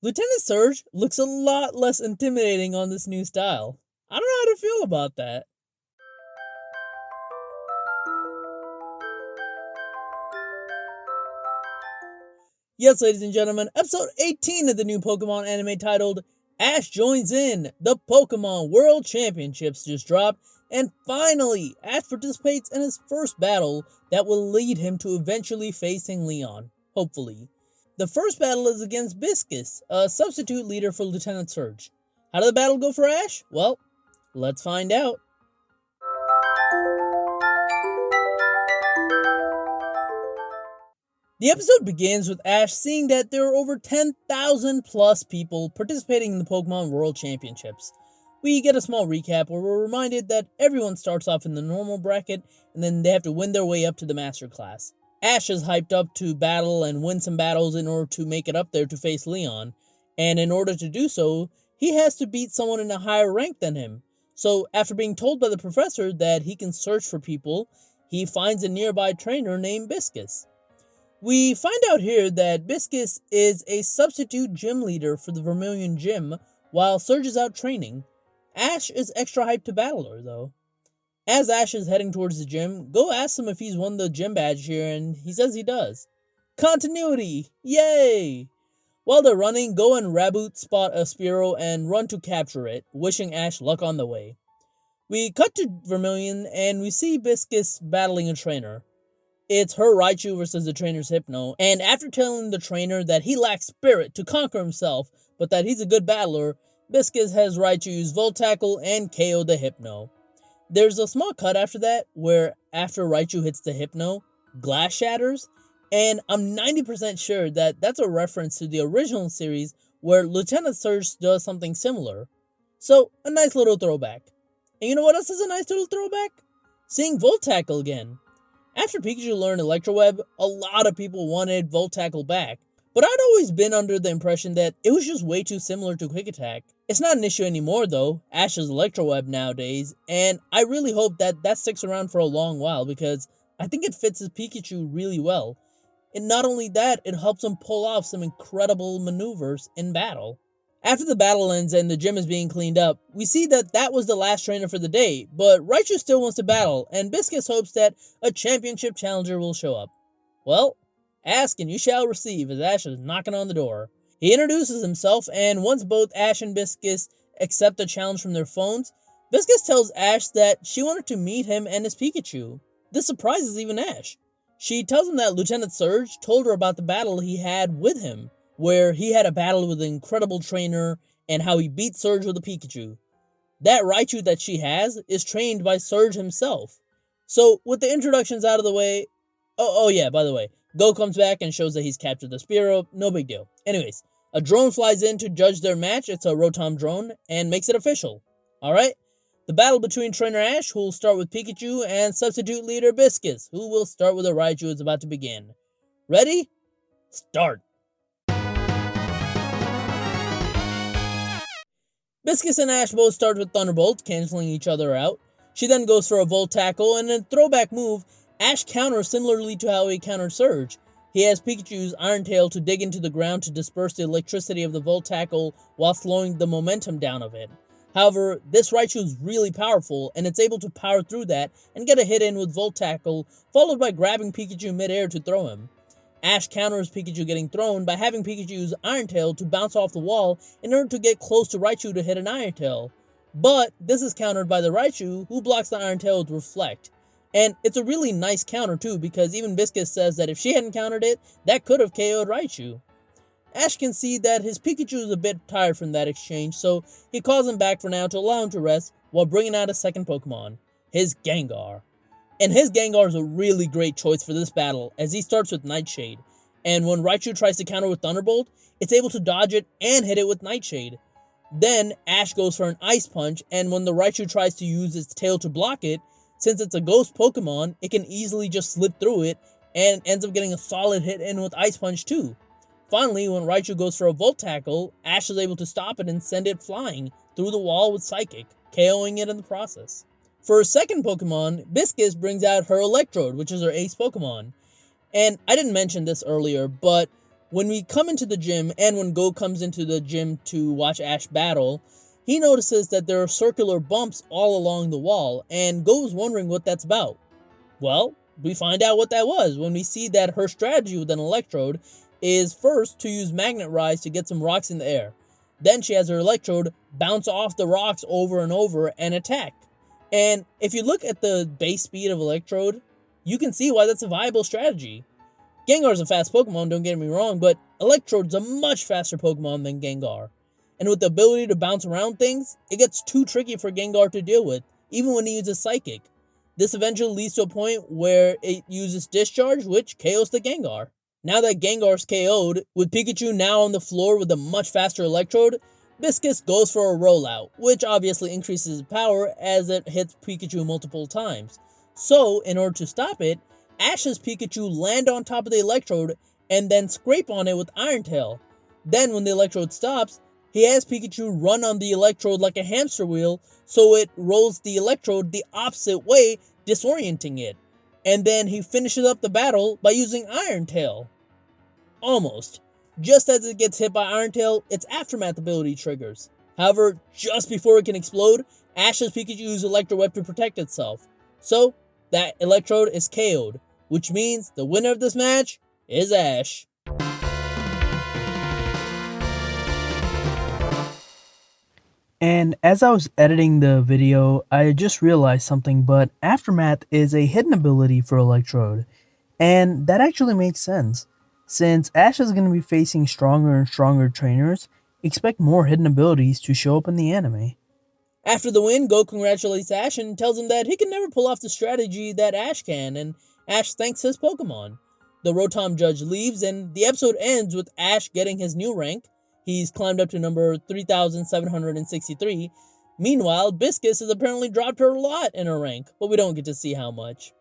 Lieutenant Surge looks a lot less intimidating on this new style. I don't know how to feel about that. Yes, ladies and gentlemen, episode 18 of the new Pokemon anime titled Ash Joins In. The Pokémon World Championships just dropped, and finally, Ash participates in his first battle that will lead him to eventually facing Leon, hopefully. The first battle is against Pisces, a substitute leader for Lieutenant Surge. How did the battle go for Ash? Well, let's find out. The episode begins with Ash seeing that there are over 10,000 plus people participating in the Pokemon World Championships. We get a small recap where we're reminded that everyone starts off in the normal bracket and then they have to win their way up to the Master Class. Ash is hyped up to battle and win some battles in order to make it up there to face Leon, and in order to do so, he has to beat someone in a higher rank than him. So after being told by the professor that he can search for people, he finds a nearby trainer named Pisces. We find out here that Pisces is a substitute gym leader for the Vermilion Gym while Surge is out training. Ash is extra hyped to battle her, though. As Ash is heading towards the gym, Go asks him if he's won the gym badge here, and he says he does. Continuity! Yay! While they're running, Go and Raboot spot a Spearow and run to capture it, wishing Ash luck on the way. We cut to Vermilion, and we see Pisces battling a trainer. It's her Raichu versus the trainer's Hypno, and after telling the trainer that he lacks spirit to conquer himself, but that he's a good battler, Pisces has Raichu use Volt Tackle and KO the Hypno. There's a small cut after that, where after Raichu hits the Hypno, glass shatters, and I'm 90% sure that that's a reference to the original series where Lieutenant Surge does something similar. So, a nice little throwback. And you know what else is a nice little throwback? Seeing Volt Tackle again. After Pikachu learned Electroweb, a lot of people wanted Volt Tackle back, but I'd always been under the impression that it was just way too similar to Quick Attack. It's not an issue anymore though, Ash's Electroweb nowadays, and I really hope that that sticks around for a long while because I think it fits his Pikachu really well. And not only that, it helps him pull off some incredible maneuvers in battle. After the battle ends and the gym is being cleaned up, we see that that was the last trainer for the day, but Raichu still wants to battle, and Pisces hopes that a championship challenger will show up. Well, ask and you shall receive as Ash is knocking on the door. He introduces himself, and once both Ash and Pisces accept the challenge from their phones, Pisces tells Ash that she wanted to meet him and his Pikachu. This surprises even Ash. She tells him that Lieutenant Surge told her about the battle he had with him, where he had a battle with an incredible trainer and how he beat Surge with a Pikachu. That Raichu that she has is trained by Surge himself. So, with the introductions out of the way... Oh yeah, by the way, Go comes back and shows that he's captured the Spearow, no big deal. Anyways, a drone flies in to judge their match, it's a Rotom drone, and makes it official. Alright? The battle between Trainer Ash, who will start with Pikachu, and substitute leader Pisces, who will start with a Raichu, is about to begin. Ready? Start! Pisces and Ash both start with Thunderbolt, canceling each other out. She then goes for a Volt Tackle, and in a throwback move, Ash counters similarly to how he countered Surge. He has Pikachu's Iron Tail to dig into the ground to disperse the electricity of the Volt Tackle while slowing the momentum down of it. However, this Raichu is really powerful, and it's able to power through that and get a hit in with Volt Tackle, followed by grabbing Pikachu midair to throw him. Ash counters Pikachu getting thrown by having Pikachu use Iron Tail to bounce off the wall in order to get close to Raichu to hit an Iron Tail. But this is countered by the Raichu, who blocks the Iron Tail with Reflect. And it's a really nice counter too, because even Pisces says that if she hadn't countered it, that could have KO'd Raichu. Ash can see that his Pikachu is a bit tired from that exchange, so he calls him back for now to allow him to rest while bringing out a second Pokemon, his Gengar. And his Gengar is a really great choice for this battle, as he starts with Nightshade. And when Raichu tries to counter with Thunderbolt, it's able to dodge it and hit it with Nightshade. Then, Ash goes for an Ice Punch, and when the Raichu tries to use its tail to block it, since it's a ghost Pokemon, it can easily just slip through it, and ends up getting a solid hit in with Ice Punch too. Finally, when Raichu goes for a Volt Tackle, Ash is able to stop it and send it flying through the wall with Psychic, KOing it in the process. For her second Pokemon, Pisces brings out her Electrode, which is her ace Pokemon. And I didn't mention this earlier, but When we come into the gym, and when Go comes into the gym to watch Ash battle, he notices that there are circular bumps all along the wall, and Go is wondering what that's about. Well, we find out what that was when we see that her strategy with an Electrode is first to use Magnet Rise to get some rocks in the air. Then she has her Electrode bounce off the rocks over and over and attack. And if you look at the base speed of Electrode, you can see why that's a viable strategy. Gengar's a fast Pokemon, don't get me wrong, but Electrode's a much faster Pokemon than Gengar. And with the ability to bounce around things, it gets too tricky for Gengar to deal with, even when he uses Psychic. This eventually leads to a point where it uses Discharge, which KOs the Gengar. Now that Gengar's KO'd, with Pikachu now on the floor with a much faster Electrode, Viscus goes for a rollout, which obviously increases its power as it hits Pikachu multiple times. So, in order to stop it, Ash's Pikachu land on top of the Electrode and then scrape on it with Iron Tail. Then when the Electrode stops, he has Pikachu run on the Electrode like a hamster wheel, so it rolls the Electrode the opposite way, disorienting it. And then he finishes up the battle by using Iron Tail. Almost. Just as it gets hit by Iron Tail, its Aftermath ability triggers. However, just before it can explode, Ash's Pikachu uses Electro Web to protect itself. So, that Electrode is KO'd, which means the winner of this match is Ash. And as I was editing the video, I just realized something, but Aftermath is a hidden ability for Electrode. And that actually makes sense. Since Ash is going to be facing stronger and stronger trainers, expect more hidden abilities to show up in the anime. After the win, Go congratulates Ash and tells him that he can never pull off the strategy that Ash can, and Ash thanks his Pokemon. The Rotom judge leaves, and the episode ends with Ash getting his new rank. He's climbed up to number 3,763. Meanwhile, Viscus has apparently dropped her a lot in her rank, but we don't get to see how much.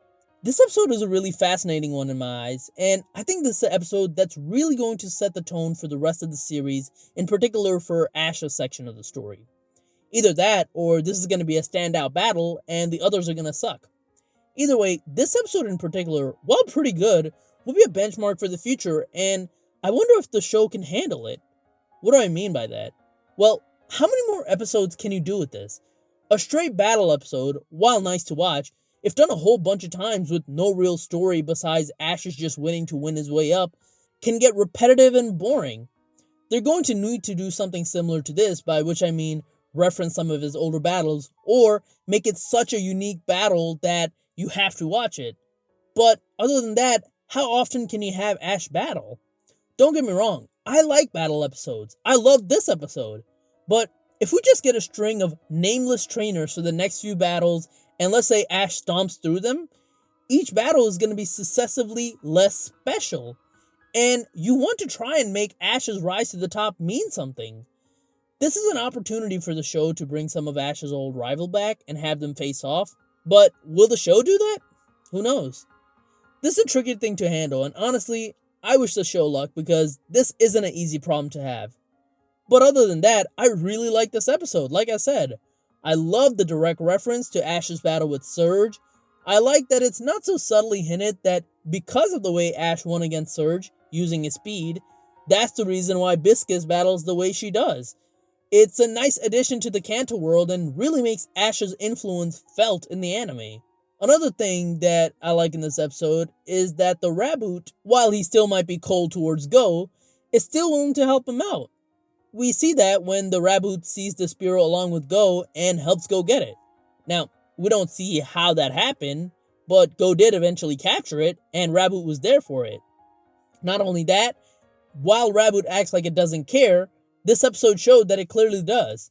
This episode is a really fascinating one in my eyes, and I think this is an episode that's really going to set the tone for the rest of the series, in particular for Ash's section of the story. Either that, or this is going to be a standout battle, and the others are going to suck. Either way, this episode in particular, while pretty good, will be a benchmark for the future, and I wonder if the show can handle it. What do I mean by that? Well, how many more episodes can you do with this? A straight battle episode, while nice to watch, if done a whole bunch of times with no real story besides Ash is just winning to win his way up, can get repetitive and boring. They're going to need to do something similar to this, by which I mean reference some of his older battles, or make it such a unique battle that you have to watch it. But other than that, how often can you have Ash battle? Don't get me wrong, I like battle episodes. I love this episode. But if we just get a string of nameless trainers for the next few battles, and let's say Ash stomps through them, each battle is going to be successively less special. And you want to try and make Ash's rise to the top mean something. This is an opportunity for the show to bring some of Ash's old rival back and have them face off. But will the show do that? Who knows? This is a tricky thing to handle, and honestly, I wish the show luck because this isn't an easy problem to have. But other than that, I really like this episode, like I said. I love the direct reference to Ash's battle with Surge. I like that it's not so subtly hinted that because of the way Ash won against Surge, using his speed, that's the reason why Viscus battles the way she does. It's a nice addition to the Kanto world and really makes Ash's influence felt in the anime. Another thing that I like in this episode is that the Raboot, while he still might be cold towards Go, is still willing to help him out. We see that when the Raboot sees the Spearow along with Go and helps Go get it. Now, we don't see how that happened, but Go did eventually capture it, and Raboot was there for it. Not only that, while Raboot acts like it doesn't care, this episode showed that it clearly does.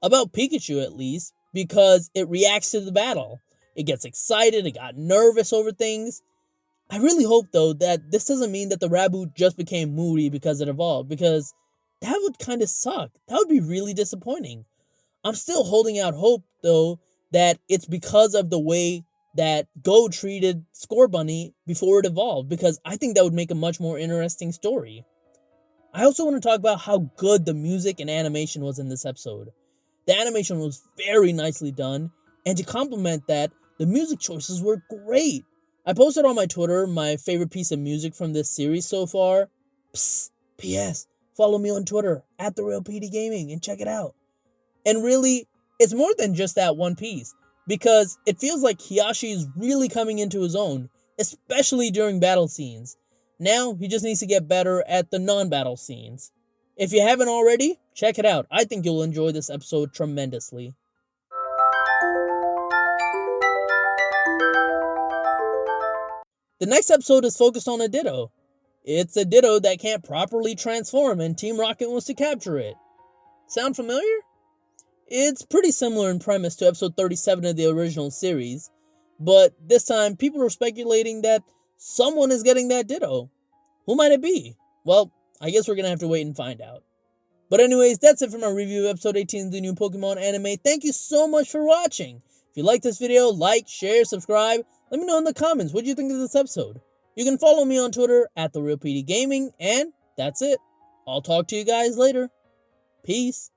About Pikachu at least, because it reacts to the battle. It gets excited, it got nervous over things. I really hope though that this doesn't mean that the Raboot just became moody because it evolved, because that would kind of suck. That would be really disappointing. I'm still holding out hope though that it's because of the way that Go treated Scorbunny before it evolved, because I think that would make a much more interesting story. I also want to talk about how good the music and animation was in this episode. The animation was very nicely done, and to complement that, the music choices were great. I posted on my Twitter my favorite piece of music from this series so far. Psst, P.S. Follow me on Twitter at TheRealPdGaming and check it out. And really, it's more than just that one piece, because it feels like Hiyashi is really coming into his own, especially during battle scenes. Now, he just needs to get better at the non-battle scenes. If you haven't already, check it out. I think you'll enjoy this episode tremendously. The next episode is focused on a Ditto. It's a Ditto that can't properly transform and Team Rocket wants to capture it. Sound familiar? It's pretty similar in premise to episode 37 of the original series, but this time people are speculating that someone is getting that Ditto. Who might it be? Well, I guess we're gonna have to wait and find out. But anyways, that's it for my review of episode 18 of the new Pokemon anime. Thank you so much for watching. If you like this video, like, share, subscribe. Let me know in the comments what you think of this episode. You can follow me on Twitter at TheRealPdGaming, and that's it. I'll talk to you guys later. Peace.